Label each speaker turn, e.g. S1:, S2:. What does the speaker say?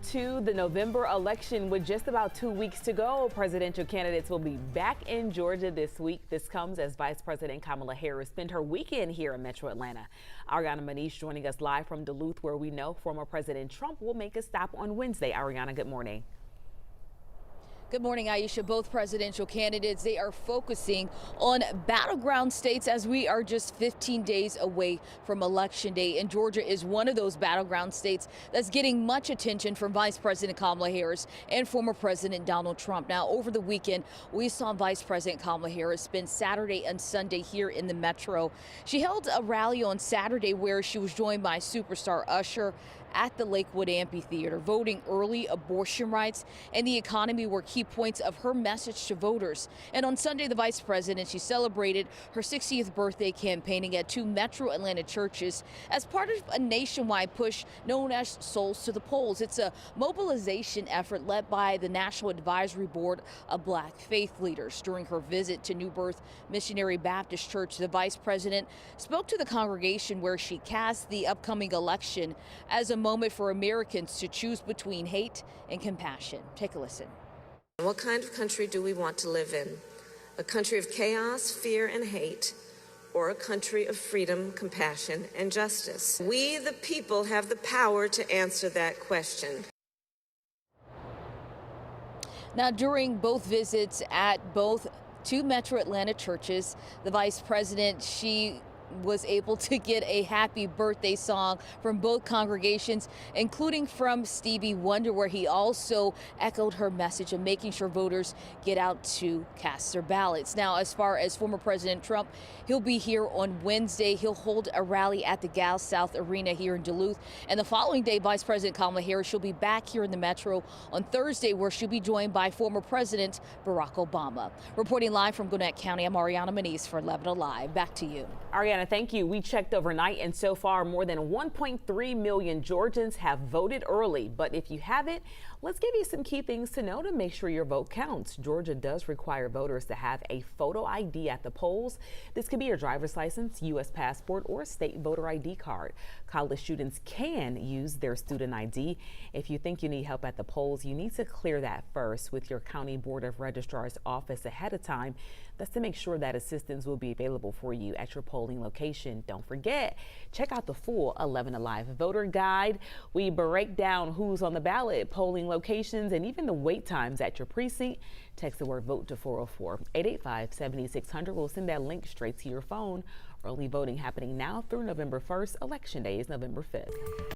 S1: To the November election with just about 2 weeks to go, presidential candidates will be back in Georgia this week. This comes as Vice President Kamala Harris spent her weekend here in Metro Atlanta. Ariana Manish joining us live from Duluth, where we know former President Trump will make a stop on Wednesday. Ariana, good morning.
S2: Good morning, Aisha. Both presidential candidates, they are focusing on battleground states as we are just 15 days away from Election Day. And Georgia is one of those battleground states that's getting much attention from Vice President Kamala Harris and former President Donald Trump. Now, over the weekend, we saw Vice President Kamala Harris spend Saturday and Sunday here in the Metro. She held a rally on Saturday where she was joined by superstar Usher at the Lakewood Amphitheater. Voting early, abortion rights, and the economy were key points of her message to voters. And on Sunday, the vice president, she celebrated her 60th birthday campaigning at 2 Metro Atlanta churches as part of a nationwide push known as Souls to the Polls. It's a mobilization effort led by the National Advisory Board of Black faith leaders. During her visit to New Birth Missionary Baptist Church, the vice president spoke to the congregation where she cast the upcoming election as a moment for Americans to choose between hate and compassion. Take a listen.
S3: What kind of country do we want to live in? A country of chaos, fear, and hate, or a country of freedom, compassion, and justice? We, the people, have the power to answer that question.
S2: Now, during both visits at both 2 Metro Atlanta churches, the vice president, she was able to get a happy birthday song from both congregations, including from Stevie Wonder, where he also echoed her message of making sure voters get out to cast their ballots. Now, as far as former President Trump, he'll be here on Wednesday. He'll hold a rally at the Gal South Arena here in Duluth. And the following day, Vice President Kamala Harris, she'll be back here in the Metro on Thursday, where she'll be joined by former President Barack Obama. Reporting live from Gwinnett County, I'm Ariana Manish for 11 Alive. Back to you.
S1: Ariana, thank you. We checked overnight, and so far more than 1.3 million Georgians have voted early. But if you haven't, let's give you some key things to know to make sure your vote counts. Georgia does require voters to have a photo ID at the polls. This could be your driver's license, U.S. passport, or state voter ID card. College students can use their student ID. If you think you need help at the polls, you need to clear that first with your County Board of Registrar's office ahead of time. That's to make sure that assistance will be available for you at your polling location. Don't forget, check out the full 11 Alive voter guide. We break down who's on the ballot, polling locations, and even the wait times at your precinct. Text the word VOTE to 404-885-7600. We'll send that link straight to your phone. Early voting happening now through November 1st. Election Day is November 5th.